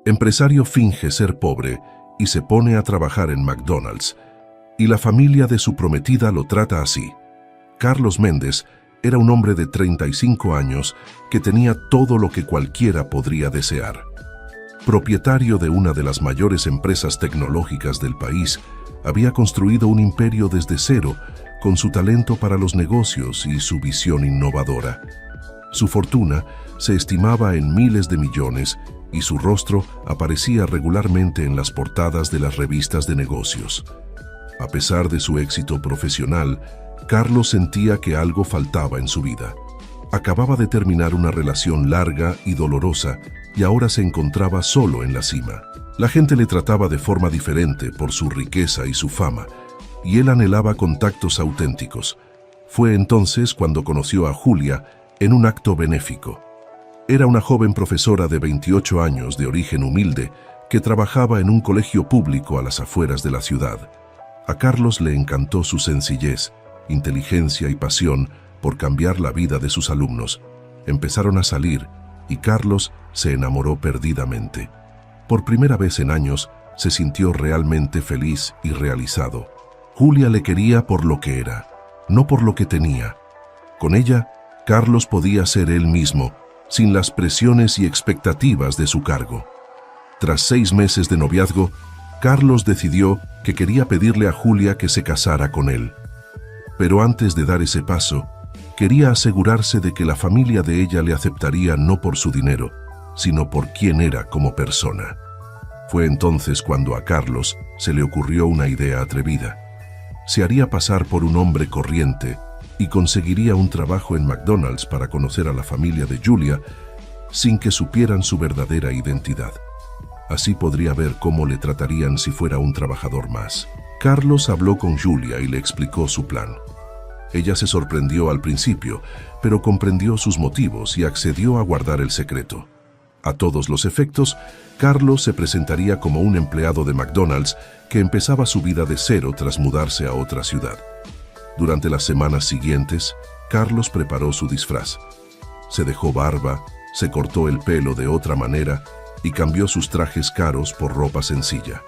Empresario finge ser pobre y se pone a trabajar en McDonald's, y la familia de su prometida lo trata así. Carlos Méndez era un hombre de 35 años que tenía todo lo que cualquiera podría desear. Propietario de una de las mayores empresas tecnológicas del país, había construido un imperio desde cero con su talento para los negocios y su visión innovadora. Su fortuna se estimaba en miles de millones y su rostro aparecía regularmente en las portadas de las revistas de negocios. A pesar de su éxito profesional, Carlos sentía que algo faltaba en su vida. Acababa de terminar una relación larga y dolorosa y ahora se encontraba solo en la cima. La gente le trataba de forma diferente por su riqueza y su fama, y él anhelaba contactos auténticos. Fue entonces cuando conoció a Julia en un acto benéfico. Era una joven profesora de 28 años de origen humilde que trabajaba en un colegio público a las afueras de la ciudad. A Carlos le encantó su sencillez, inteligencia y pasión por cambiar la vida de sus alumnos. Empezaron a salir y Carlos se enamoró perdidamente. Por primera vez en años se sintió realmente feliz y realizado. Julia le quería por lo que era, no por lo que tenía. Con ella, Carlos podía ser él mismo, sin las presiones y expectativas de su cargo. Tras 6 meses de noviazgo, Carlos decidió que quería pedirle a Julia que se casara con él. Pero antes de dar ese paso, quería asegurarse de que la familia de ella le aceptaría no por su dinero, sino por quién era como persona. Fue entonces cuando a Carlos se le ocurrió una idea atrevida. Se haría pasar por un hombre corriente y conseguiría un trabajo en McDonald's para conocer a la familia de Julia sin que supieran su verdadera identidad. Así podría ver cómo le tratarían si fuera un trabajador más. Carlos habló con Julia y le explicó su plan. Ella se sorprendió al principio, pero comprendió sus motivos y accedió a guardar el secreto. A todos los efectos, Carlos se presentaría como un empleado de McDonald's que empezaba su vida de cero tras mudarse a otra ciudad. Durante las semanas siguientes, Carlos preparó su disfraz. Se dejó barba, se cortó el pelo de otra manera y cambió sus trajes caros por ropa sencilla.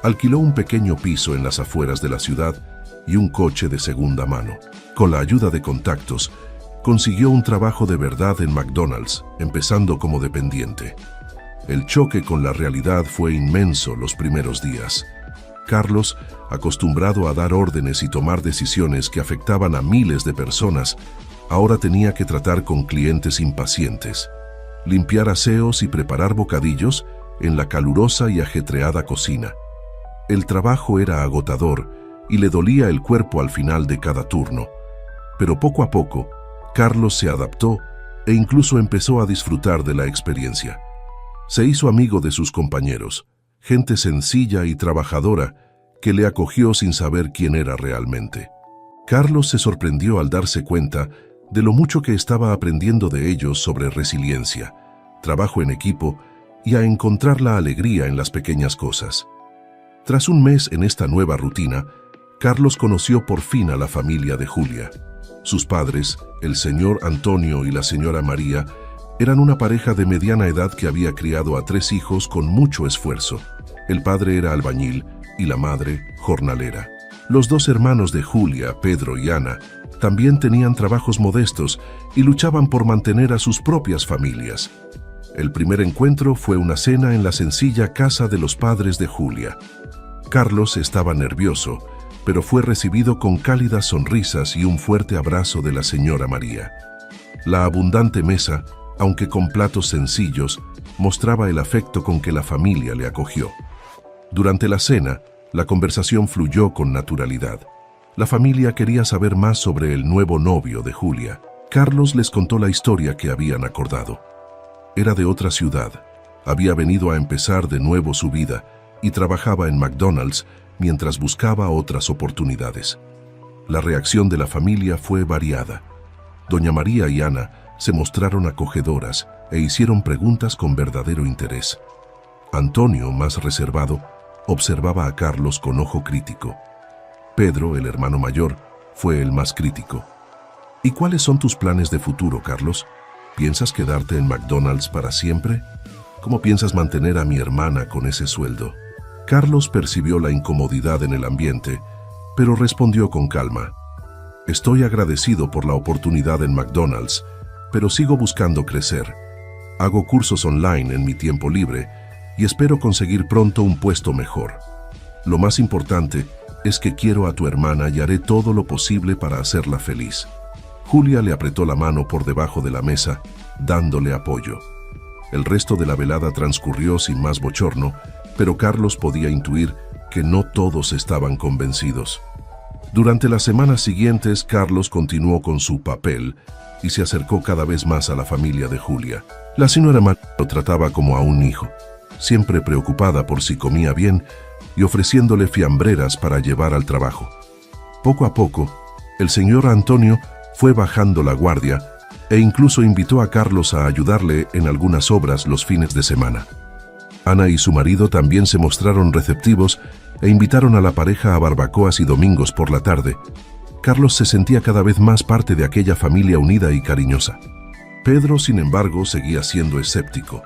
Alquiló un pequeño piso en las afueras de la ciudad y un coche de segunda mano. Con la ayuda de contactos, consiguió un trabajo de verdad en McDonald's, empezando como dependiente. El choque con la realidad fue inmenso los primeros días. Carlos, acostumbrado a dar órdenes y tomar decisiones que afectaban a miles de personas, ahora tenía que tratar con clientes impacientes, limpiar aseos y preparar bocadillos en la calurosa y ajetreada cocina. El trabajo era agotador y le dolía el cuerpo al final de cada turno, pero poco a poco, Carlos se adaptó e incluso empezó a disfrutar de la experiencia. Se hizo amigo de sus compañeros, gente sencilla y trabajadora que le acogió sin saber quién era realmente. Carlos se sorprendió al darse cuenta de lo mucho que estaba aprendiendo de ellos sobre resiliencia, trabajo en equipo y a encontrar la alegría en las pequeñas cosas. Tras un mes en esta nueva rutina, Carlos conoció por fin a la familia de Julia. Sus padres, el señor Antonio y la señora María, eran una pareja de mediana edad que había criado a 3 hijos con mucho esfuerzo. El padre era albañil y la madre jornalera. Los 2 hermanos de Julia, Pedro y Ana, también tenían trabajos modestos y luchaban por mantener a sus propias familias. El primer encuentro fue una cena en la sencilla casa de los padres de Julia. Carlos estaba nervioso, pero fue recibido con cálidas sonrisas y un fuerte abrazo de la señora María. La abundante mesa, aunque con platos sencillos, mostraba el afecto con que la familia le acogió. Durante la cena, la conversación fluyó con naturalidad. La familia quería saber más sobre el nuevo novio de Julia. Carlos les contó la historia que habían acordado. Era de otra ciudad, había venido a empezar de nuevo su vida y trabajaba en McDonald's mientras buscaba otras oportunidades. La reacción de la familia fue variada. Doña María y Ana se mostraron acogedoras e hicieron preguntas con verdadero interés. Antonio, más reservado, observaba a Carlos con ojo crítico. Pedro, el hermano mayor, fue el más crítico. ¿Y cuáles son tus planes de futuro, Carlos? ¿Piensas quedarte en McDonald's para siempre? ¿Cómo piensas mantener a mi hermana con ese sueldo? Carlos percibió la incomodidad en el ambiente, pero respondió con calma. Estoy agradecido por la oportunidad en McDonald's, pero sigo buscando crecer. Hago cursos online en mi tiempo libre y espero conseguir pronto un puesto mejor. Lo más importante es que quiero a tu hermana y haré todo lo posible para hacerla feliz. Julia le apretó la mano por debajo de la mesa, dándole apoyo. El resto de la velada transcurrió sin más bochorno, pero Carlos podía intuir que no todos estaban convencidos. Durante las semanas siguientes, Carlos continuó con su papel y se acercó cada vez más a la familia de Julia. La señora María lo trataba como a un hijo, siempre preocupada por si comía bien y ofreciéndole fiambreras para llevar al trabajo. Poco a poco, el señor Antonio fue bajando la guardia e incluso invitó a Carlos a ayudarle en algunas obras los fines de semana. Ana y su marido también se mostraron receptivos e invitaron a la pareja a barbacoas y domingos por la tarde. Carlos se sentía cada vez más parte de aquella familia unida y cariñosa. Pedro, sin embargo, seguía siendo escéptico.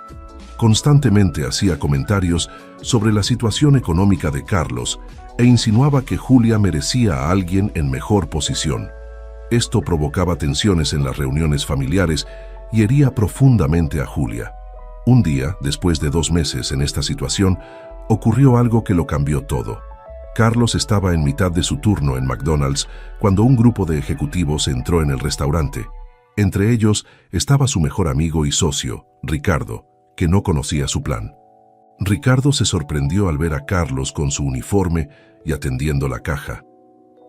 Constantemente hacía comentarios sobre la situación económica de Carlos e insinuaba que Julia merecía a alguien en mejor posición. Esto provocaba tensiones en las reuniones familiares y hería profundamente a Julia. Un día, después de 2 meses en esta situación, ocurrió algo que lo cambió todo. Carlos estaba en mitad de su turno en McDonald's cuando un grupo de ejecutivos entró en el restaurante. Entre ellos estaba su mejor amigo y socio, Ricardo, que no conocía su plan. Ricardo se sorprendió al ver a Carlos con su uniforme y atendiendo la caja.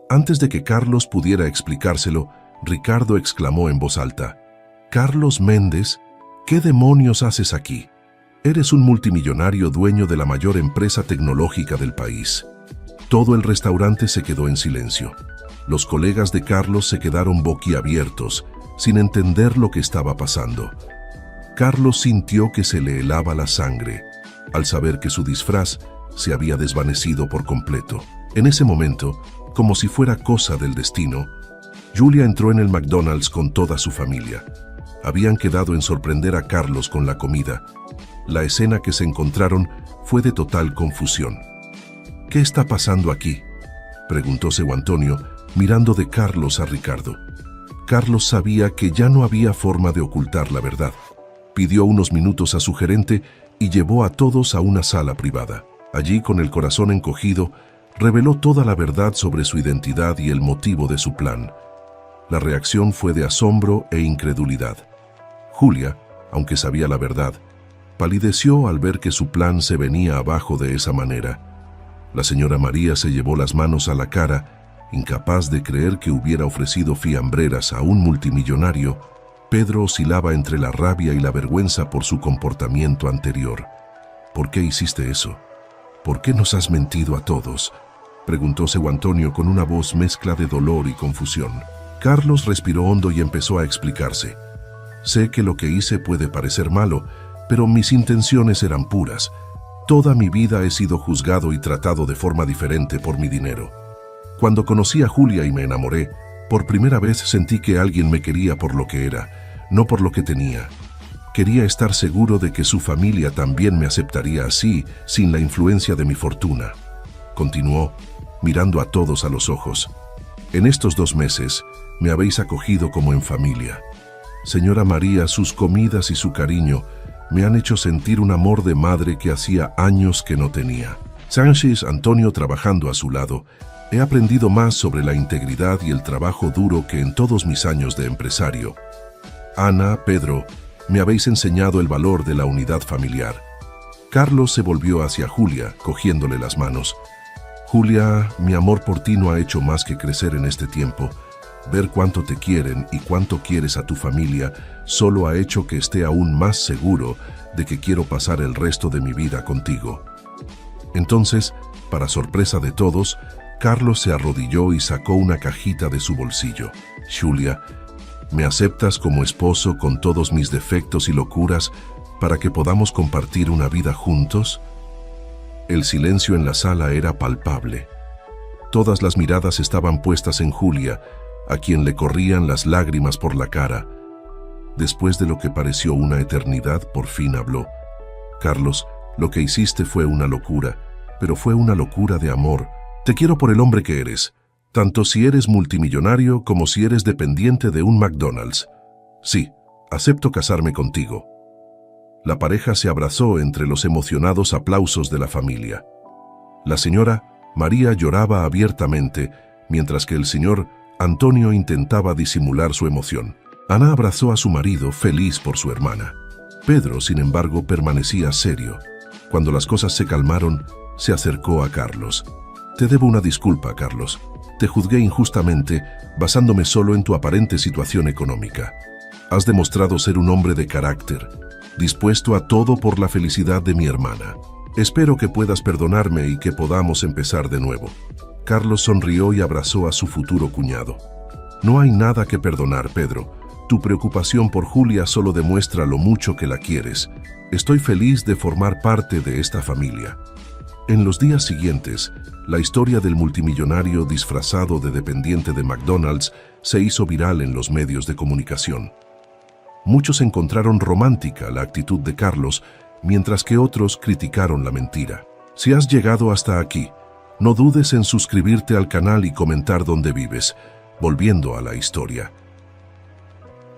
Antes de que Carlos pudiera explicárselo, Ricardo exclamó en voz alta: «Carlos Méndez, ¿qué demonios haces aquí? Eres un multimillonario dueño de la mayor empresa tecnológica del país». Todo el restaurante se quedó en silencio. Los colegas de Carlos se quedaron boquiabiertos, sin entender lo que estaba pasando. Carlos sintió que se le helaba la sangre, al saber que su disfraz se había desvanecido por completo. En ese momento, como si fuera cosa del destino, Julia entró en el McDonald's con toda su familia. Habían quedado en sorprender a Carlos con la comida. La escena que se encontraron fue de total confusión. «¿Qué está pasando aquí?», preguntó seu Antonio, mirando de Carlos a Ricardo. Carlos sabía que ya no había forma de ocultar la verdad. Pidió unos minutos a su gerente y llevó a todos a una sala privada. Allí, con el corazón encogido, reveló toda la verdad sobre su identidad y el motivo de su plan. La reacción fue de asombro e incredulidad. Julia, aunque sabía la verdad, palideció al ver que su plan se venía abajo de esa manera. La señora María se llevó las manos a la cara, incapaz de creer que hubiera ofrecido fiambreras a un multimillonario. Pedro oscilaba entre la rabia y la vergüenza por su comportamiento anterior. «¿Por qué hiciste eso? ¿Por qué nos has mentido a todos?», preguntó seu Antonio con una voz mezcla de dolor y confusión. Carlos respiró hondo y empezó a explicarse. «Sé que lo que hice puede parecer malo, pero mis intenciones eran puras. Toda mi vida he sido juzgado y tratado de forma diferente por mi dinero. Cuando conocí a Julia y me enamoré, por primera vez sentí que alguien me quería por lo que era, no por lo que tenía. Quería estar seguro de que su familia también me aceptaría así, sin la influencia de mi fortuna», continuó, mirando a todos a los ojos. «En estos 2 meses me habéis acogido como en familia. Señora María, sus comidas y su cariño me han hecho sentir un amor de madre que hacía años que no tenía». Sánchez Antonio trabajando a su lado, he aprendido más sobre la integridad y el trabajo duro que en todos mis años de empresario. Ana, Pedro, me habéis enseñado el valor de la unidad familiar. Carlos se volvió hacia Julia, cogiéndole las manos. «Julia, mi amor por ti no ha hecho más que crecer en este tiempo. Ver cuánto te quieren y cuánto quieres a tu familia solo ha hecho que esté aún más seguro de que quiero pasar el resto de mi vida contigo». Entonces, para sorpresa de todos, Carlos se arrodilló y sacó una cajita de su bolsillo. «Julia, ¿me aceptas como esposo con todos mis defectos y locuras para que podamos compartir una vida juntos?» El silencio en la sala era palpable. Todas las miradas estaban puestas en Julia, a quien le corrían las lágrimas por la cara. Después de lo que pareció una eternidad, por fin habló. Carlos, lo que hiciste fue una locura, pero fue una locura de amor. Te quiero por el hombre que eres, tanto si eres multimillonario como si eres dependiente de un McDonald's. Sí, acepto casarme contigo. La pareja se abrazó entre los emocionados aplausos de la familia. La señora María lloraba abiertamente, mientras que el señor Antonio intentaba disimular su emoción. Ana abrazó a su marido, feliz por su hermana. Pedro, sin embargo, permanecía serio. Cuando las cosas se calmaron, se acercó a Carlos. Te debo una disculpa, Carlos. Te juzgué injustamente, basándome solo en tu aparente situación económica. Has demostrado ser un hombre de carácter, dispuesto a todo por la felicidad de mi hermana. Espero que puedas perdonarme y que podamos empezar de nuevo. Carlos sonrió y abrazó a su futuro cuñado. No hay nada que perdonar, Pedro. Tu preocupación por Julia solo demuestra lo mucho que la quieres. Estoy feliz de formar parte de esta familia. En los días siguientes, la historia del multimillonario disfrazado de dependiente de McDonald's se hizo viral en los medios de comunicación. Muchos encontraron romántica la actitud de Carlos, mientras que otros criticaron la mentira. Si has llegado hasta aquí, no dudes en suscribirte al canal y comentar dónde vives. Volviendo a la historia.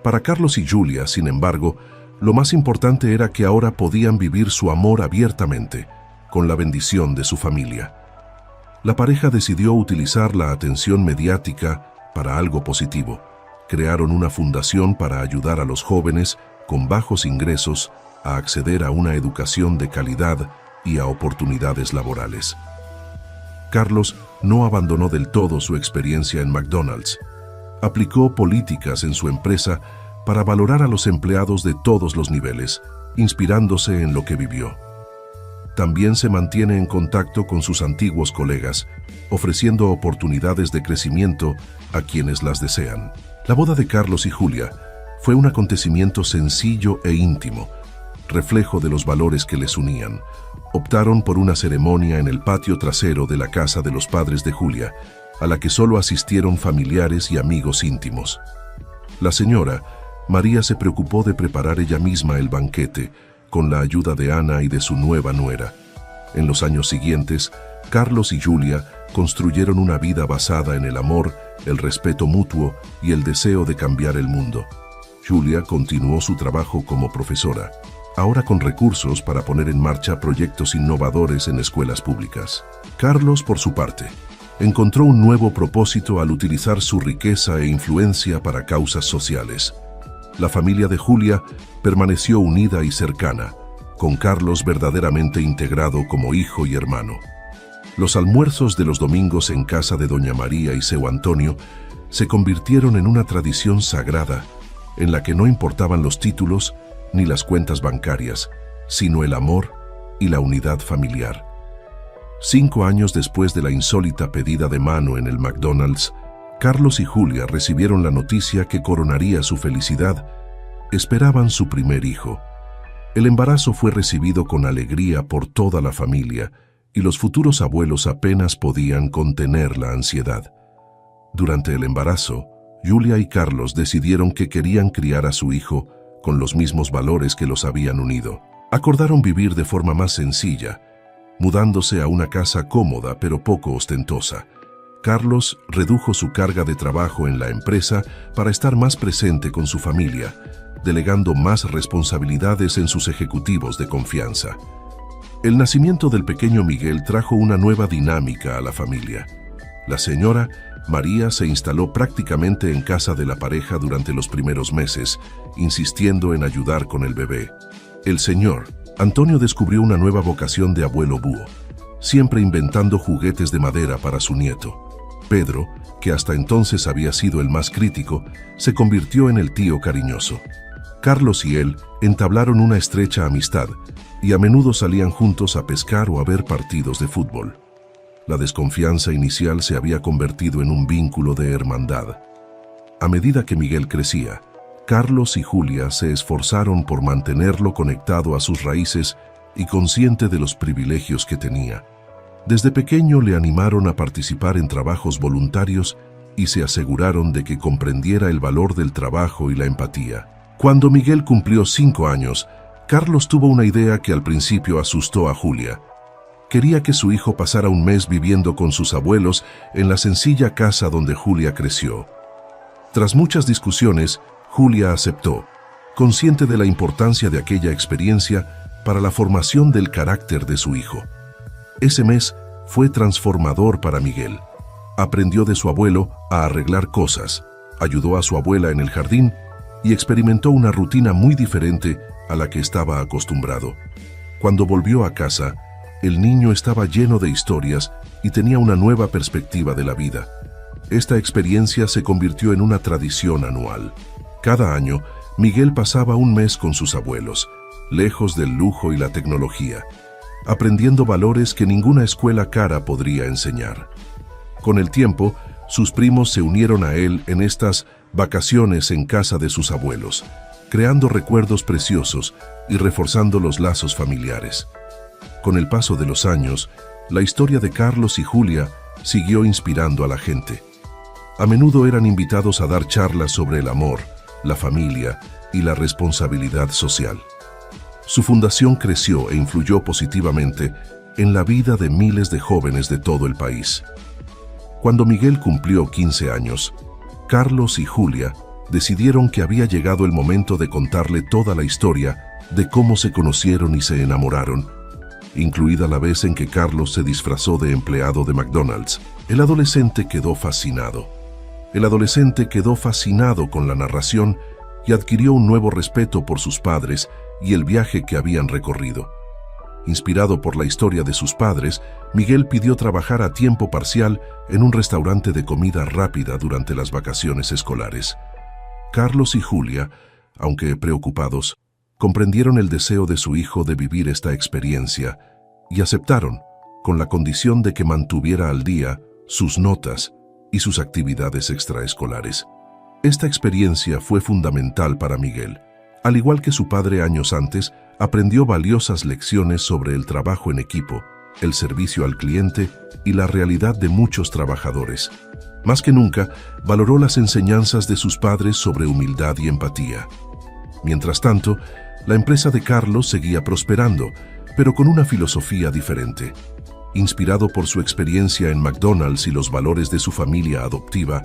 Para Carlos y Julia, sin embargo, lo más importante era que ahora podían vivir su amor abiertamente, con la bendición de su familia. La pareja decidió utilizar la atención mediática para algo positivo. Crearon una fundación para ayudar a los jóvenes con bajos ingresos a acceder a una educación de calidad y a oportunidades laborales. Carlos no abandonó del todo su experiencia en McDonald's. Aplicó políticas en su empresa para valorar a los empleados de todos los niveles, inspirándose en lo que vivió. También se mantiene en contacto con sus antiguos colegas, ofreciendo oportunidades de crecimiento a quienes las desean. La boda de Carlos y Julia fue un acontecimiento sencillo e íntimo, reflejo de los valores que les unían. Optaron por una ceremonia en el patio trasero de la casa de los padres de Julia, a la que solo asistieron familiares y amigos íntimos. La señora María se preocupó de preparar ella misma el banquete, con la ayuda de Ana y de su nueva nuera. En los años siguientes, Carlos y Julia construyeron una vida basada en el amor, el respeto mutuo y el deseo de cambiar el mundo. Julia continuó su trabajo como profesora, ahora con recursos para poner en marcha proyectos innovadores en escuelas públicas. Carlos, por su parte, encontró un nuevo propósito al utilizar su riqueza e influencia para causas sociales. La familia de Julia permaneció unida y cercana, con Carlos verdaderamente integrado como hijo y hermano. Los almuerzos de los domingos en casa de Doña María y seu Antonio se convirtieron en una tradición sagrada, en la que no importaban los títulos ni las cuentas bancarias, sino el amor y la unidad familiar. 5 años después de la insólita pedida de mano en el McDonald's, Carlos y Julia recibieron la noticia que coronaría su felicidad. Esperaban su primer hijo. El embarazo fue recibido con alegría por toda la familia y los futuros abuelos apenas podían contener la ansiedad. Durante el embarazo, Julia y Carlos decidieron que querían criar a su hijo con los mismos valores que los habían unido. Acordaron vivir de forma más sencilla, mudándose a una casa cómoda pero poco ostentosa. Carlos redujo su carga de trabajo en la empresa para estar más presente con su familia, delegando más responsabilidades en sus ejecutivos de confianza. El nacimiento del pequeño Miguel trajo una nueva dinámica a la familia. La señora María se instaló prácticamente en casa de la pareja durante los primeros meses, insistiendo en ayudar con el bebé. El señor Antonio descubrió una nueva vocación de abuelo búho, siempre inventando juguetes de madera para su nieto. Pedro, que hasta entonces había sido el más crítico, se convirtió en el tío cariñoso. Carlos y él entablaron una estrecha amistad y a menudo salían juntos a pescar o a ver partidos de fútbol. La desconfianza inicial se había convertido en un vínculo de hermandad. A medida que Miguel crecía, Carlos y Julia se esforzaron por mantenerlo conectado a sus raíces y consciente de los privilegios que tenía. Desde pequeño le animaron a participar en trabajos voluntarios y se aseguraron de que comprendiera el valor del trabajo y la empatía. Cuando Miguel cumplió 5 años, Carlos tuvo una idea que al principio asustó a Julia. Quería que su hijo pasara un mes viviendo con sus abuelos en la sencilla casa donde Julia creció. Tras muchas discusiones, Julia aceptó, consciente de la importancia de aquella experiencia para la formación del carácter de su hijo. Ese mes fue transformador para Miguel. Aprendió de su abuelo a arreglar cosas, ayudó a su abuela en el jardín y experimentó una rutina muy diferente a la que estaba acostumbrado. Cuando volvió a casa, el niño estaba lleno de historias y tenía una nueva perspectiva de la vida. Esta experiencia se convirtió en una tradición anual. Cada año, Miguel pasaba un mes con sus abuelos, lejos del lujo y la tecnología, aprendiendo valores que ninguna escuela cara podría enseñar. Con el tiempo, sus primos se unieron a él en estas vacaciones en casa de sus abuelos, creando recuerdos preciosos y reforzando los lazos familiares. Con el paso de los años, la historia de Carlos y Julia siguió inspirando a la gente. A menudo eran invitados a dar charlas sobre el amor, la familia y la responsabilidad social. Su fundación creció e influyó positivamente en la vida de miles de jóvenes de todo el país. Cuando Miguel cumplió 15 años, Carlos y Julia decidieron que había llegado el momento de contarle toda la historia de cómo se conocieron y se enamoraron, incluida la vez en que Carlos se disfrazó de empleado de McDonald's. El adolescente quedó fascinado. Con la narración y adquirió un nuevo respeto por sus padres y el viaje que habían recorrido. Inspirado por la historia de sus padres, Miguel pidió trabajar a tiempo parcial en un restaurante de comida rápida durante las vacaciones escolares. Carlos y Julia, aunque preocupados, comprendieron el deseo de su hijo de vivir esta experiencia y aceptaron, con la condición de que mantuviera al día sus notas y sus actividades extraescolares. Esta experiencia fue fundamental para Miguel. Al igual que su padre años antes, aprendió valiosas lecciones sobre el trabajo en equipo, el servicio al cliente y la realidad de muchos trabajadores. Más que nunca, valoró las enseñanzas de sus padres sobre humildad y empatía. Mientras tanto, la empresa de Carlos seguía prosperando, pero con una filosofía diferente. Inspirado por su experiencia en McDonald's y los valores de su familia adoptiva,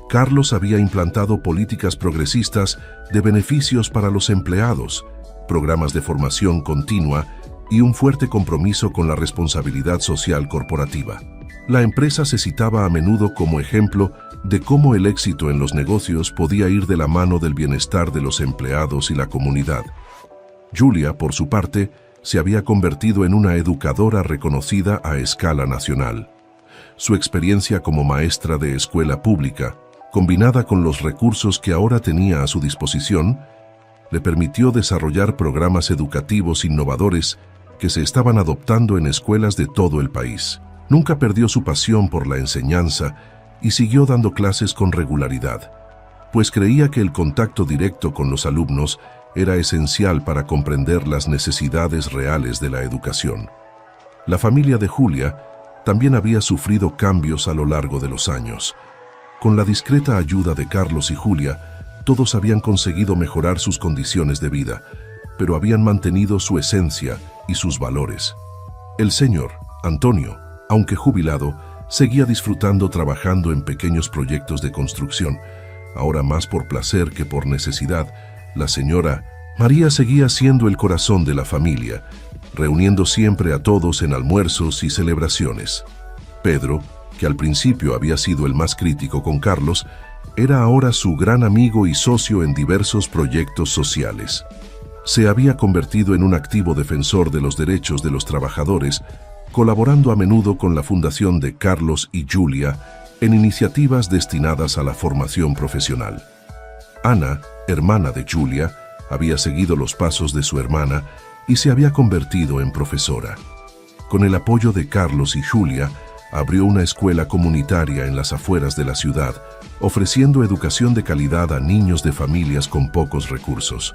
Carlos había implantado políticas progresistas de beneficios para los empleados, programas de formación continua y un fuerte compromiso con la responsabilidad social corporativa. La empresa se citaba a menudo como ejemplo de cómo el éxito en los negocios podía ir de la mano del bienestar de los empleados y la comunidad. Julia, por su parte, se había convertido en una educadora reconocida a escala nacional. Su experiencia como maestra de escuela pública, combinada con los recursos que ahora tenía a su disposición, le permitió desarrollar programas educativos innovadores que se estaban adoptando en escuelas de todo el país. Nunca perdió su pasión por la enseñanza y siguió dando clases con regularidad, pues creía que el contacto directo con los alumnos era esencial para comprender las necesidades reales de la educación. La familia de Julia también había sufrido cambios a lo largo de los años. Con la discreta ayuda de Carlos y Julia, todos habían conseguido mejorar sus condiciones de vida, pero habían mantenido su esencia y sus valores. El señor Antonio, aunque jubilado, seguía disfrutando trabajando en pequeños proyectos de construcción, ahora más por placer que por necesidad. La señora María seguía siendo el corazón de la familia, reuniendo siempre a todos en almuerzos y celebraciones. Pedro, que al principio había sido el más crítico con Carlos, era ahora su gran amigo y socio en diversos proyectos sociales. Se había convertido en un activo defensor de los derechos de los trabajadores, colaborando a menudo con la fundación de Carlos y Julia en iniciativas destinadas a la formación profesional. Ana, hermana de Julia, había seguido los pasos de su hermana y se había convertido en profesora. Con el apoyo de Carlos y Julia, abrió una escuela comunitaria en las afueras de la ciudad, ofreciendo educación de calidad a niños de familias con pocos recursos.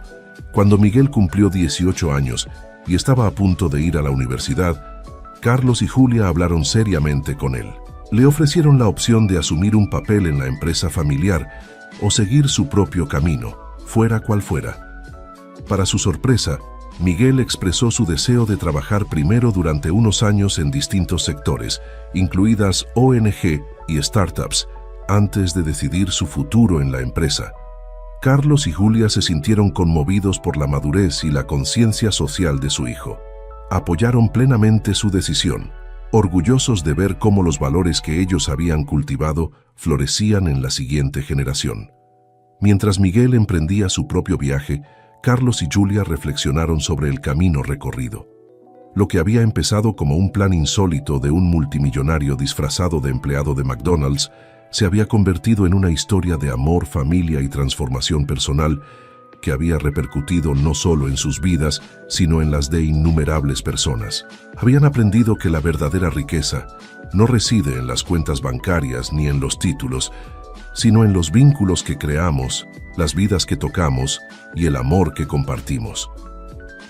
Cuando Miguel cumplió 18 años y estaba a punto de ir a la universidad, Carlos y Julia hablaron seriamente con él. Le ofrecieron la opción de asumir un papel en la empresa familiar o seguir su propio camino, fuera cual fuera. Para su sorpresa, Miguel expresó su deseo de trabajar primero durante unos años en distintos sectores, incluidas ONG y startups, antes de decidir su futuro en la empresa. Carlos y Julia se sintieron conmovidos por la madurez y la conciencia social de su hijo. Apoyaron plenamente su decisión, orgullosos de ver cómo los valores que ellos habían cultivado florecían en la siguiente generación. Mientras Miguel emprendía su propio viaje, Carlos y Julia reflexionaron sobre el camino recorrido. Lo que había empezado como un plan insólito de un multimillonario disfrazado de empleado de McDonald's se había convertido en una historia de amor, familia y transformación personal que había repercutido no solo en sus vidas, sino en las de innumerables personas. Habían aprendido que la verdadera riqueza no reside en las cuentas bancarias ni en los títulos, sino en los vínculos que creamos, las vidas que tocamos y el amor que compartimos.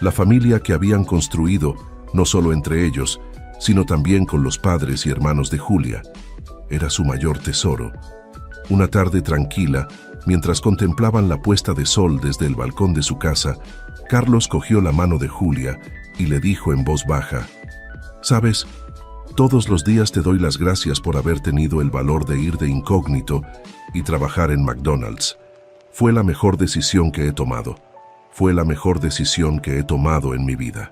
La familia que habían construido, no solo entre ellos, sino también con los padres y hermanos de Julia, era su mayor tesoro. Una tarde tranquila, mientras contemplaban la puesta de sol desde el balcón de su casa, Carlos cogió la mano de Julia y le dijo en voz baja: «¿Sabes? Todos los días te doy las gracias por haber tenido el valor de ir de incógnito y trabajar en McDonald's. Fue la mejor decisión que he tomado. Fue la mejor decisión que he tomado en mi vida».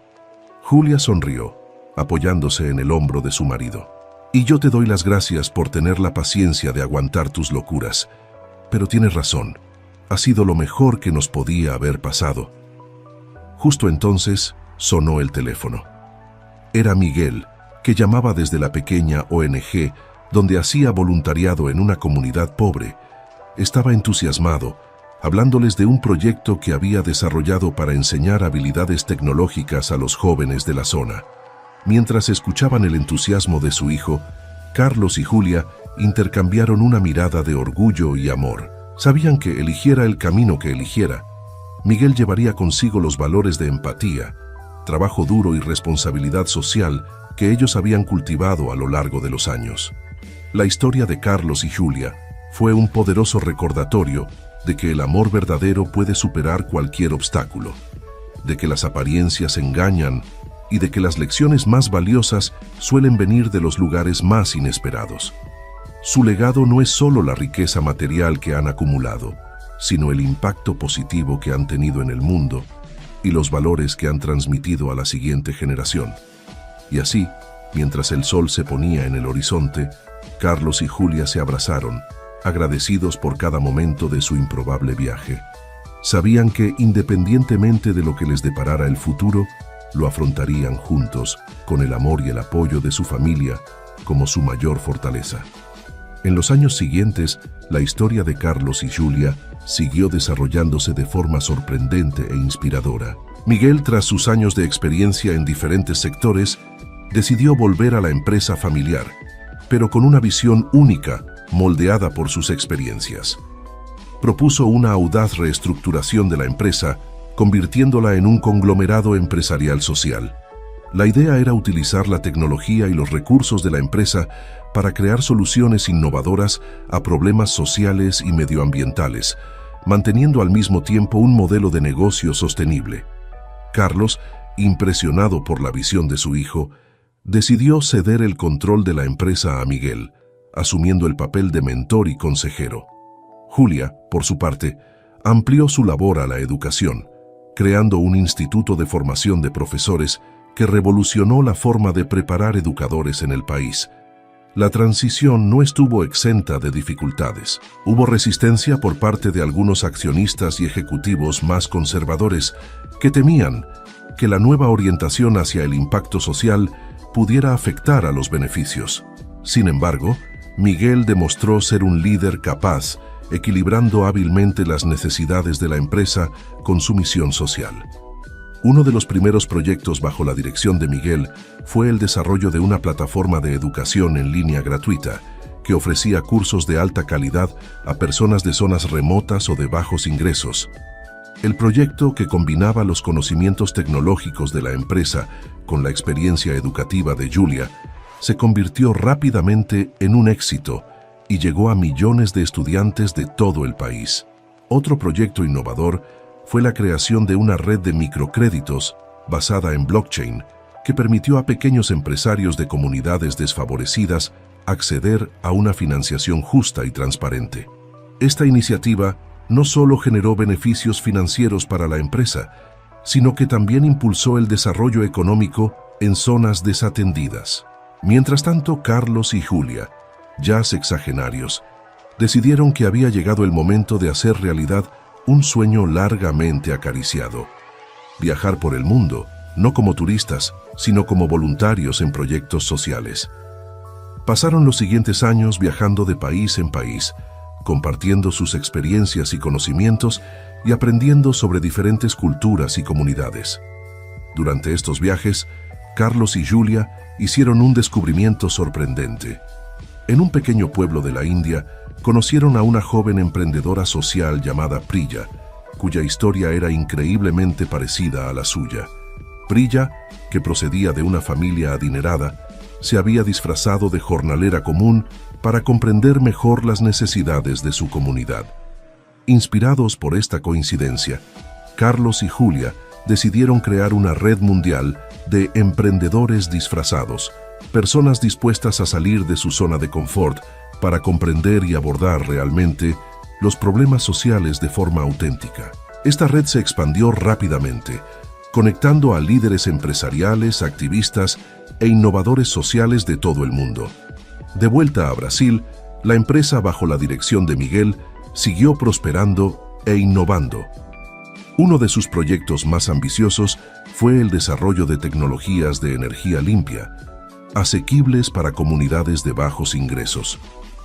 Julia sonrió, apoyándose en el hombro de su marido. «Y yo te doy las gracias por tener la paciencia de aguantar tus locuras. Pero tienes razón, ha sido lo mejor que nos podía haber pasado». Justo entonces sonó el teléfono. Era Miguel, que llamaba desde la pequeña ONG donde hacía voluntariado en una comunidad pobre. Estaba entusiasmado, hablándoles de un proyecto que había desarrollado para enseñar habilidades tecnológicas a los jóvenes de la zona. Mientras escuchaban el entusiasmo de su hijo, Carlos y Julia intercambiaron una mirada de orgullo y amor. Sabían que, eligiera el camino que eligiera, Miguel llevaría consigo los valores de empatía, trabajo duro y responsabilidad social que ellos habían cultivado a lo largo de los años. La historia de Carlos y Julia fue un poderoso recordatorio de que el amor verdadero puede superar cualquier obstáculo, de que las apariencias engañan y de que las lecciones más valiosas suelen venir de los lugares más inesperados. Su legado no es solo la riqueza material que han acumulado, sino el impacto positivo que han tenido en el mundo y los valores que han transmitido a la siguiente generación. Y así, mientras el sol se ponía en el horizonte, Carlos y Julia se abrazaron, agradecidos por cada momento de su improbable viaje. Sabían que, independientemente de lo que les deparara el futuro, lo afrontarían juntos, con el amor y el apoyo de su familia como su mayor fortaleza. En los años siguientes, la historia de Carlos y Julia siguió desarrollándose de forma sorprendente e inspiradora. Miguel, tras sus años de experiencia en diferentes sectores, decidió volver a la empresa familiar, pero con una visión única, moldeada por sus experiencias. Propuso una audaz reestructuración de la empresa, convirtiéndola en un conglomerado empresarial social. La idea era utilizar la tecnología y los recursos de la empresa para crear soluciones innovadoras a problemas sociales y medioambientales, manteniendo al mismo tiempo un modelo de negocio sostenible. Carlos, impresionado por la visión de su hijo, decidió ceder el control de la empresa a Miguel, asumiendo el papel de mentor y consejero. Julia, por su parte, amplió su labor a la educación, creando un instituto de formación de profesores que revolucionó la forma de preparar educadores en el país. La transición no estuvo exenta de dificultades. Hubo resistencia por parte de algunos accionistas y ejecutivos más conservadores que temían que la nueva orientación hacia el impacto social pudiera afectar a los beneficios. Sin embargo, Miguel demostró ser un líder capaz, equilibrando hábilmente las necesidades de la empresa con su misión social. Uno de los primeros proyectos bajo la dirección de Miguel fue el desarrollo de una plataforma de educación en línea gratuita que ofrecía cursos de alta calidad a personas de zonas remotas o de bajos ingresos. El proyecto, que combinaba los conocimientos tecnológicos de la empresa con la experiencia educativa de Julia, se convirtió rápidamente en un éxito y llegó a millones de estudiantes de todo el país. Otro proyecto innovador fue la creación de una red de microcréditos basada en blockchain, que permitió a pequeños empresarios de comunidades desfavorecidas acceder a una financiación justa y transparente. Esta iniciativa no solo generó beneficios financieros para la empresa, sino que también impulsó el desarrollo económico en zonas desatendidas. Mientras tanto, Carlos y Julia, ya sexagenarios, decidieron que había llegado el momento de hacer realidad un sueño largamente acariciado: viajar por el mundo, no como turistas, sino como voluntarios en proyectos sociales. Pasaron los siguientes años viajando de país en país, compartiendo sus experiencias y conocimientos y aprendiendo sobre diferentes culturas y comunidades. Durante estos viajes, Carlos y Julia hicieron un descubrimiento sorprendente. En un pequeño pueblo de la India, conocieron a una joven emprendedora social llamada Priya, cuya historia era increíblemente parecida a la suya. Priya, que procedía de una familia adinerada, se había disfrazado de jornalera común para comprender mejor las necesidades de su comunidad. Inspirados por esta coincidencia, Carlos y Julia decidieron crear una red mundial de emprendedores disfrazados, personas dispuestas a salir de su zona de confort para comprender y abordar realmente los problemas sociales de forma auténtica. Esta red se expandió rápidamente, conectando a líderes empresariales, activistas e innovadores sociales de todo el mundo. De vuelta a Brasil, la empresa bajo la dirección de Miguel siguió prosperando e innovando. Uno de sus proyectos más ambiciosos fue el desarrollo de tecnologías de energía limpia, asequibles para comunidades de bajos ingresos.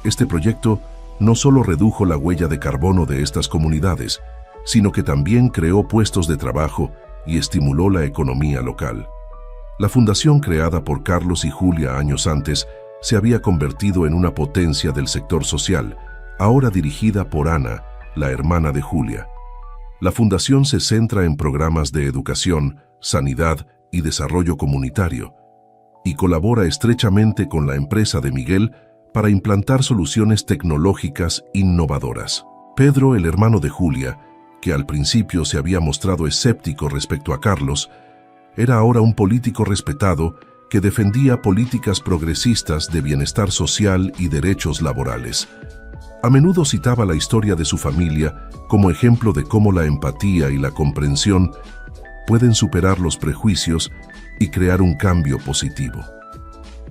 Este proyecto no solo redujo la huella de carbono de estas comunidades, sino que también creó puestos de trabajo y estimuló la economía local. La fundación creada por Carlos y Julia años antes se había convertido en una potencia del sector social, ahora dirigida por Ana, la hermana de Julia. La fundación se centra en programas de educación, sanidad y desarrollo comunitario, y colabora estrechamente con la empresa de Miguel para implantar soluciones tecnológicas innovadoras. Pedro, el hermano de Julia, que al principio se había mostrado escéptico respecto a Carlos, era ahora un político respetado que defendía políticas progresistas de bienestar social y derechos laborales. A menudo citaba la historia de su familia como ejemplo de cómo la empatía y la comprensión pueden superar los prejuicios y crear un cambio positivo.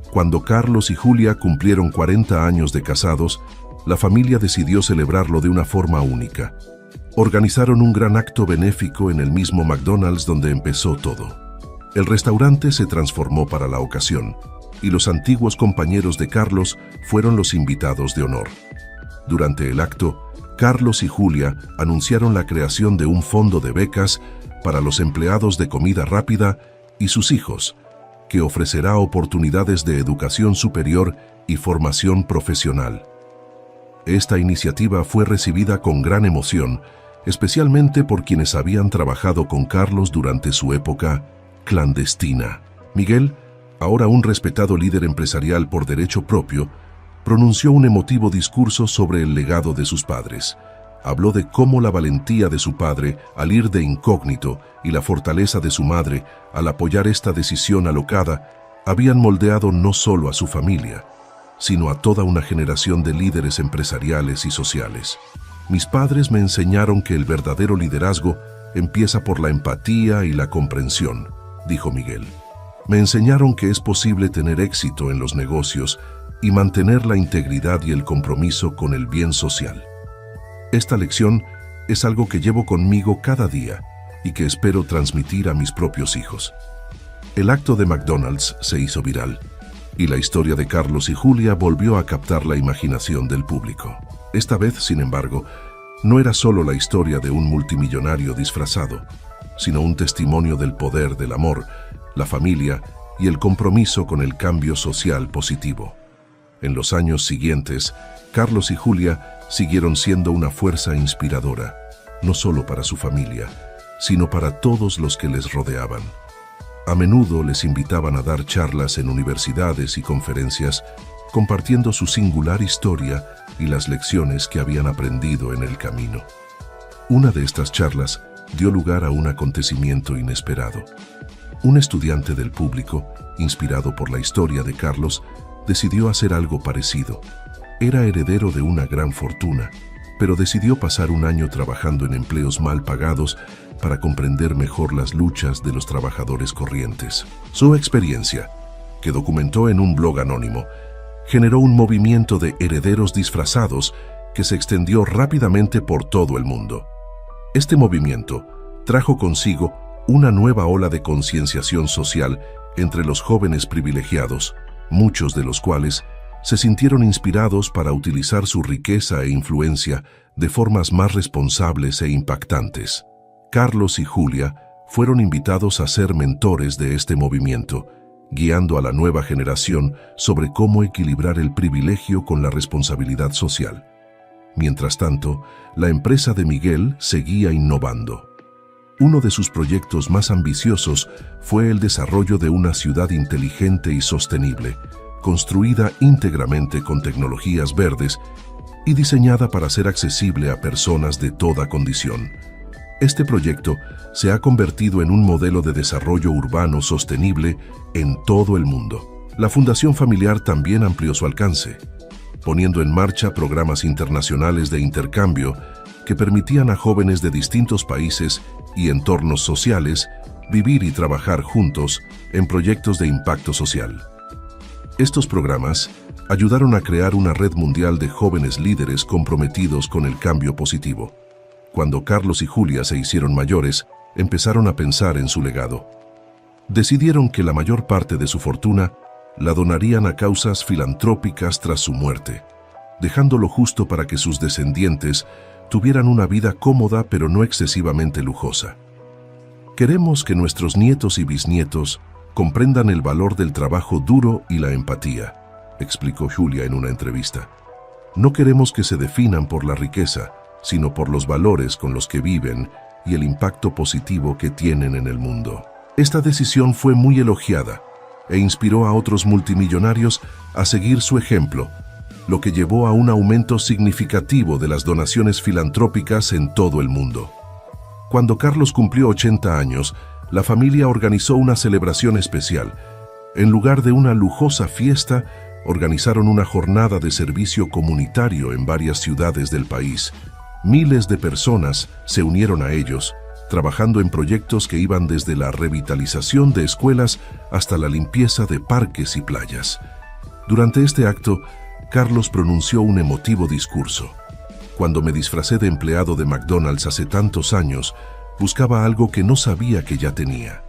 Cuando Carlos y Julia cumplieron 40 años de casados, la familia decidió celebrarlo de una forma única. Organizaron un gran acto benéfico en el mismo McDonald's donde empezó todo. El restaurante se transformó para la ocasión, y los antiguos compañeros de Carlos fueron los invitados de honor. Durante el acto, Carlos y Julia anunciaron la creación de un fondo de becas para los empleados de comida rápida y sus hijos, que ofrecerá oportunidades de educación superior y formación profesional. Esta iniciativa fue recibida con gran emoción, especialmente por quienes habían trabajado con Carlos durante su época clandestina. Miguel, ahora un respetado líder empresarial por derecho propio, pronunció un emotivo discurso sobre el legado de sus padres. Habló de cómo la valentía de su padre al ir de incógnito y la fortaleza de su madre al apoyar esta decisión alocada habían moldeado no solo a su familia, sino a toda una generación de líderes empresariales y sociales. Mis padres me enseñaron que el verdadero liderazgo empieza por la empatía y la comprensión, dijo Miguel. Me enseñaron que es posible tener éxito en los negocios y mantener la integridad y el compromiso con el bien social. Esta lección es algo que llevo conmigo cada día y que espero transmitir a mis propios hijos. El acto de McDonald's se hizo viral y la historia de Carlos y Julia volvió a captar la imaginación del público. Esta vez, sin embargo, no era solo la historia de un multimillonario disfrazado, sino un testimonio del poder del amor, la familia y el compromiso con el cambio social positivo. En los años siguientes, Carlos y Julia siguieron siendo una fuerza inspiradora, no solo para su familia, sino para todos los que les rodeaban. A menudo les invitaban a dar charlas en universidades y conferencias, compartiendo su singular historia y las lecciones que habían aprendido en el camino. Una de estas charlas dio lugar a un acontecimiento inesperado. Un estudiante del público, inspirado por la historia de Carlos, decidió hacer algo parecido. Era heredero de una gran fortuna, pero decidió pasar un año trabajando en empleos mal pagados para comprender mejor las luchas de los trabajadores corrientes. Su experiencia, que documentó en un blog anónimo, generó un movimiento de herederos disfrazados que se extendió rápidamente por todo el mundo. Este movimiento trajo consigo una nueva ola de concienciación social entre los jóvenes privilegiados, muchos de los cuales se sintieron inspirados para utilizar su riqueza e influencia de formas más responsables e impactantes. Carlos y Julia fueron invitados a ser mentores de este movimiento, guiando a la nueva generación sobre cómo equilibrar el privilegio con la responsabilidad social. Mientras tanto, la empresa de Miguel seguía innovando. Uno de sus proyectos más ambiciosos fue el desarrollo de una ciudad inteligente y sostenible, construida íntegramente con tecnologías verdes y diseñada para ser accesible a personas de toda condición. Este proyecto se ha convertido en un modelo de desarrollo urbano sostenible en todo el mundo. La Fundación Familiar también amplió su alcance, poniendo en marcha programas internacionales de intercambio que permitían a jóvenes de distintos países y entornos sociales vivir y trabajar juntos en proyectos de impacto social. Estos programas ayudaron a crear una red mundial de jóvenes líderes comprometidos con el cambio positivo. Cuando Carlos y Julia se hicieron mayores, empezaron a pensar en su legado. Decidieron que la mayor parte de su fortuna la donarían a causas filantrópicas tras su muerte, dejando lo justo para que sus descendientes tuvieran una vida cómoda pero no excesivamente lujosa. Queremos que nuestros nietos y bisnietos comprendan el valor del trabajo duro y la empatía, explicó Julia en una entrevista. No queremos que se definan por la riqueza, sino por los valores con los que viven y el impacto positivo que tienen en el mundo. Esta decisión fue muy elogiada e inspiró a otros multimillonarios a seguir su ejemplo, lo que llevó a un aumento significativo de las donaciones filantrópicas en todo el mundo. Cuando Carlos cumplió 80 años, la familia organizó una celebración especial. En lugar de una lujosa fiesta, organizaron una jornada de servicio comunitario en varias ciudades del país. Miles de personas se unieron a ellos, trabajando en proyectos que iban desde la revitalización de escuelas hasta la limpieza de parques y playas. Durante este acto, Carlos pronunció un emotivo discurso. Cuando me disfracé de empleado de McDonald's hace tantos años, buscaba algo que no sabía que ya tenía: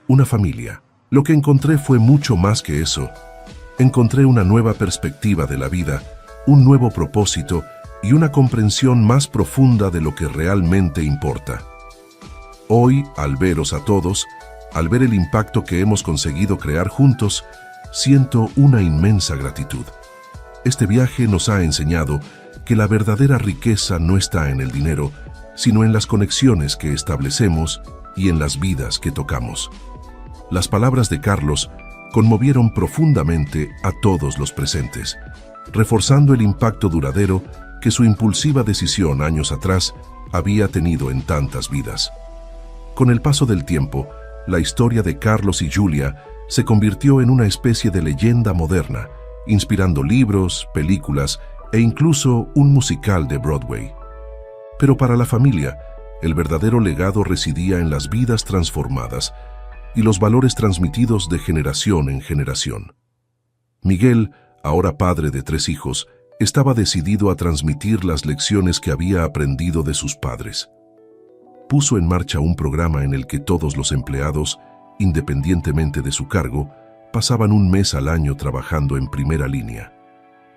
una familia. Lo que encontré fue mucho más que eso. Encontré una nueva perspectiva de la vida, un nuevo propósito y una comprensión más profunda de lo que realmente importa. Hoy, al veros a todos, al ver el impacto que hemos conseguido crear juntos, siento una inmensa gratitud. Este viaje nos ha enseñado que la verdadera riqueza no está en el dinero, sino en las conexiones que establecemos y en las vidas que tocamos. Las palabras de Carlos conmovieron profundamente a todos los presentes, reforzando el impacto duradero que su impulsiva decisión años atrás había tenido en tantas vidas. Con el paso del tiempo, la historia de Carlos y Julia se convirtió en una especie de leyenda moderna, inspirando libros, películas e incluso un musical de Broadway. Pero para la familia, el verdadero legado residía en las vidas transformadas y los valores transmitidos de generación en generación. Miguel, ahora padre de 3 hijos, estaba decidido a transmitir las lecciones que había aprendido de sus padres. Puso en marcha un programa en el que todos los empleados, independientemente de su cargo, pasaban un mes al año trabajando en primera línea.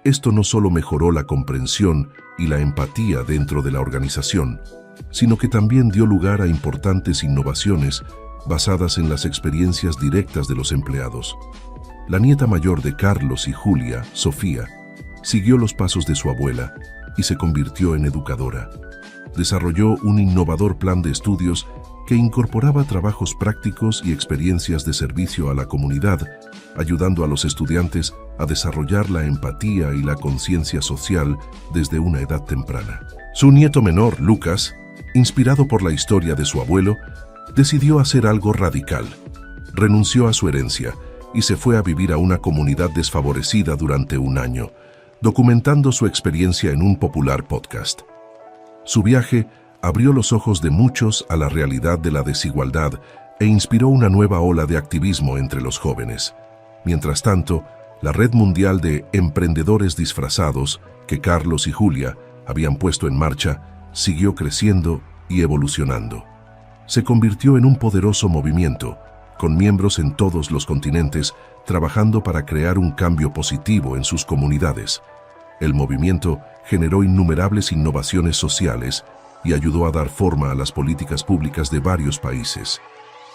Esto no solo mejoró la comprensión y la empatía dentro de la organización, sino que también dio lugar a importantes innovaciones basadas en las experiencias directas de los empleados. La nieta mayor de Carlos y Julia, Sofía, siguió los pasos de su abuela y se convirtió en educadora. Desarrolló un innovador plan de estudios que incorporaba trabajos prácticos y experiencias de servicio a la comunidad, ayudando a los estudiantes a desarrollar la empatía y la conciencia social desde una edad temprana. Su nieto menor, Lucas, inspirado por la historia de su abuelo, decidió hacer algo radical: renunció a su herencia y se fue a vivir a una comunidad desfavorecida durante un año, documentando su experiencia en un popular podcast. Su viaje abrió los ojos de muchos a la realidad de la desigualdad e inspiró una nueva ola de activismo entre los jóvenes. Mientras tanto, la red mundial de emprendedores disfrazados que Carlos y Julia habían puesto en marcha siguió creciendo y evolucionando. Se convirtió en un poderoso movimiento, con miembros en todos los continentes trabajando para crear un cambio positivo en sus comunidades. El movimiento generó innumerables innovaciones sociales y ayudó a dar forma a las políticas públicas de varios países.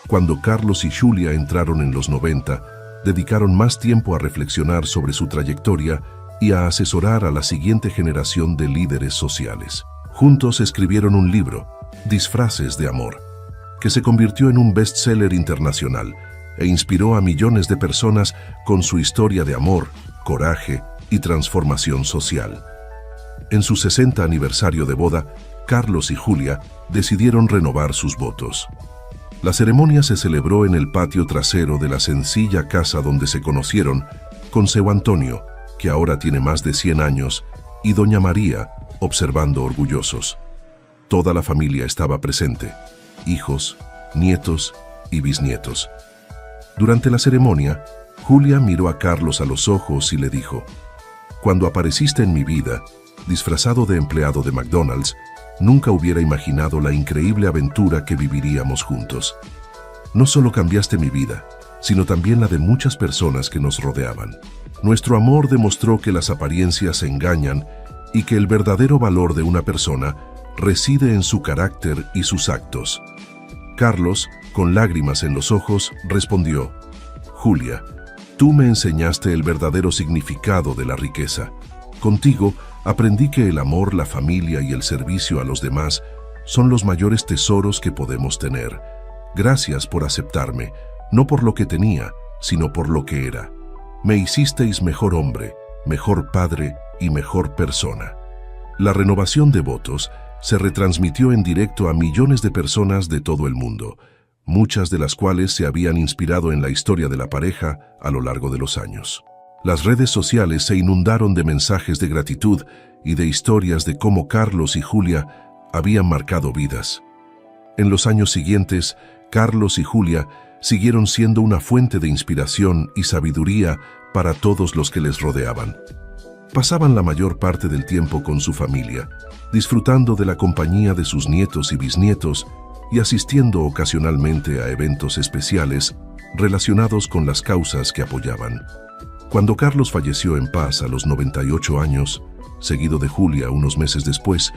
Cuando Carlos y Julia entraron en los 90, dedicaron más tiempo a reflexionar sobre su trayectoria y a asesorar a la siguiente generación de líderes sociales. Juntos escribieron un libro, Disfraces de Amor, que se convirtió en un bestseller internacional e inspiró a millones de personas con su historia de amor, coraje y transformación social. En su 60 aniversario de boda, Carlos y Julia decidieron renovar sus votos. La ceremonia se celebró en el patio trasero de la sencilla casa donde se conocieron, con seu Antonio, que ahora tiene más de 100 años, y doña María, observando orgullosos. Toda la familia estaba presente, hijos, nietos y bisnietos. Durante la ceremonia, Julia miró a Carlos a los ojos y le dijo: «Cuando apareciste en mi vida, disfrazado de empleado de McDonald's, nunca hubiera imaginado la increíble aventura que viviríamos juntos. No solo cambiaste mi vida, sino también la de muchas personas que nos rodeaban. Nuestro amor demostró que las apariencias engañan y que el verdadero valor de una persona reside en su carácter y sus actos». Carlos, con lágrimas en los ojos, respondió: «Julia, tú me enseñaste el verdadero significado de la riqueza. Contigo aprendí que el amor, la familia y el servicio a los demás son los mayores tesoros que podemos tener. Gracias por aceptarme, no por lo que tenía, sino por lo que era. Me hicisteis mejor hombre, mejor padre y mejor persona». La renovación de votos se retransmitió en directo a millones de personas de todo el mundo, muchas de las cuales se habían inspirado en la historia de la pareja a lo largo de los años. Las redes sociales se inundaron de mensajes de gratitud y de historias de cómo Carlos y Julia habían marcado vidas. En los años siguientes, Carlos y Julia siguieron siendo una fuente de inspiración y sabiduría para todos los que les rodeaban. Pasaban la mayor parte del tiempo con su familia, disfrutando de la compañía de sus nietos y bisnietos y asistiendo ocasionalmente a eventos especiales relacionados con las causas que apoyaban. Cuando Carlos falleció en paz a los 98 años, seguido de Julia unos meses después,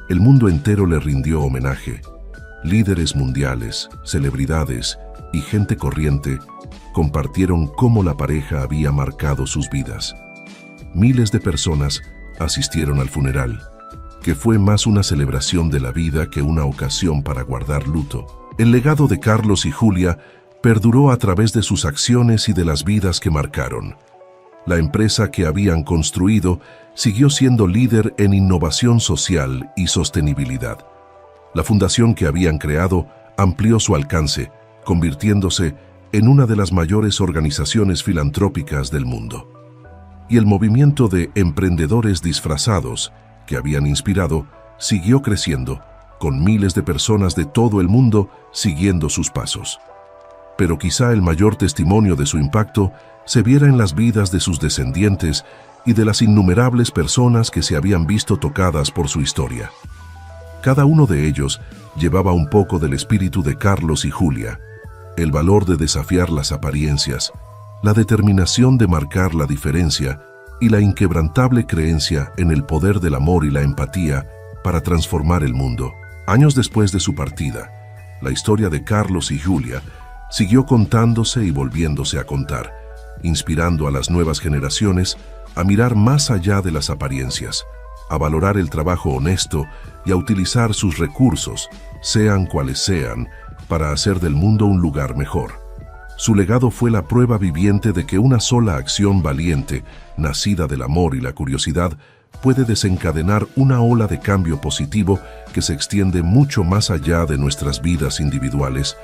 el mundo entero le rindió homenaje. Líderes mundiales, celebridades y gente corriente compartieron cómo la pareja había marcado sus vidas. Miles de personas asistieron al funeral, que fue más una celebración de la vida que una ocasión para guardar luto. El legado de Carlos y Julia perduró a través de sus acciones y de las vidas que marcaron. La empresa que habían construido siguió siendo líder en innovación social y sostenibilidad. La fundación que habían creado amplió su alcance, convirtiéndose en una de las mayores organizaciones filantrópicas del mundo. Y el movimiento de emprendedores disfrazados que habían inspirado siguió creciendo, con miles de personas de todo el mundo siguiendo sus pasos. Pero quizá el mayor testimonio de su impacto se viera en las vidas de sus descendientes y de las innumerables personas que se habían visto tocadas por su historia. Cada uno de ellos llevaba un poco del espíritu de Carlos y Julia, el valor de desafiar las apariencias, la determinación de marcar la diferencia y la inquebrantable creencia en el poder del amor y la empatía para transformar el mundo. Años después de su partida, la historia de Carlos y Julia siguió contándose y volviéndose a contar, inspirando a las nuevas generaciones a mirar más allá de las apariencias, a valorar el trabajo honesto y a utilizar sus recursos, sean cuales sean, para hacer del mundo un lugar mejor. Su legado fue la prueba viviente de que una sola acción valiente, nacida del amor y la curiosidad, puede desencadenar una ola de cambio positivo que se extiende mucho más allá de nuestras vidas individuales.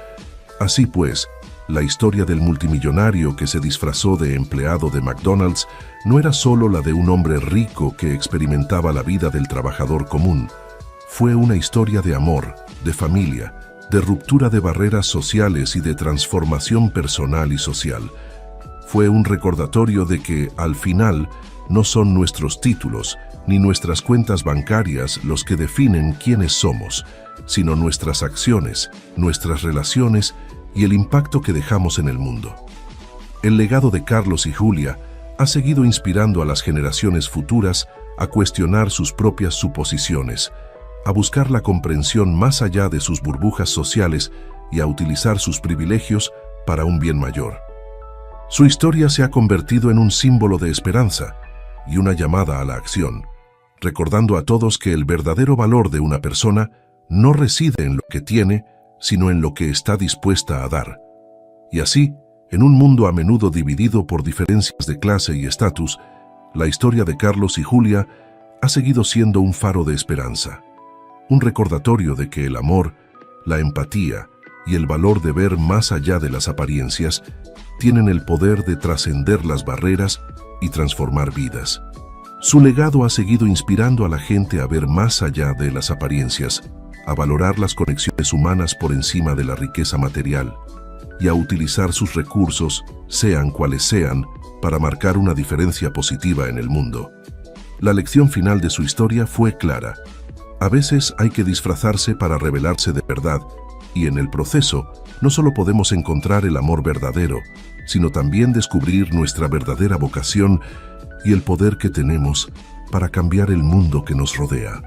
Así pues, La historia del multimillonario que se disfrazó de empleado de McDonald's no era solo la de un hombre rico que experimentaba la vida del trabajador común. Fue una historia de amor, de familia, de ruptura de barreras sociales y de transformación personal y social. Fue un recordatorio de que, al final, no son nuestros títulos ni nuestras cuentas bancarias los que definen quiénes somos, sino nuestras acciones, nuestras relaciones y el impacto que dejamos en el mundo. El legado de Carlos y Julia ha seguido inspirando a las generaciones futuras a cuestionar sus propias suposiciones, a buscar la comprensión más allá de sus burbujas sociales y a utilizar sus privilegios para un bien mayor. Su historia se ha convertido en un símbolo de esperanza y una llamada a la acción, recordando a todos que el verdadero valor de una persona no reside en lo que tiene, sino en lo que está dispuesta a dar. Y así, en un mundo a menudo dividido por diferencias de clase y estatus, la historia de Carlos y Julia ha seguido siendo un faro de esperanza, un recordatorio de que el amor, la empatía y el valor de ver más allá de las apariencias tienen el poder de trascender las barreras y transformar vidas. Su legado ha seguido inspirando a la gente a ver más allá de las apariencias, a valorar las conexiones humanas por encima de la riqueza material y a utilizar sus recursos, sean cuales sean, para marcar una diferencia positiva en el mundo. La lección final de su historia fue clara. A veces hay que disfrazarse para revelarse de verdad, y en el proceso no solo podemos encontrar el amor verdadero, sino también descubrir nuestra verdadera vocación y el poder que tenemos para cambiar el mundo que nos rodea.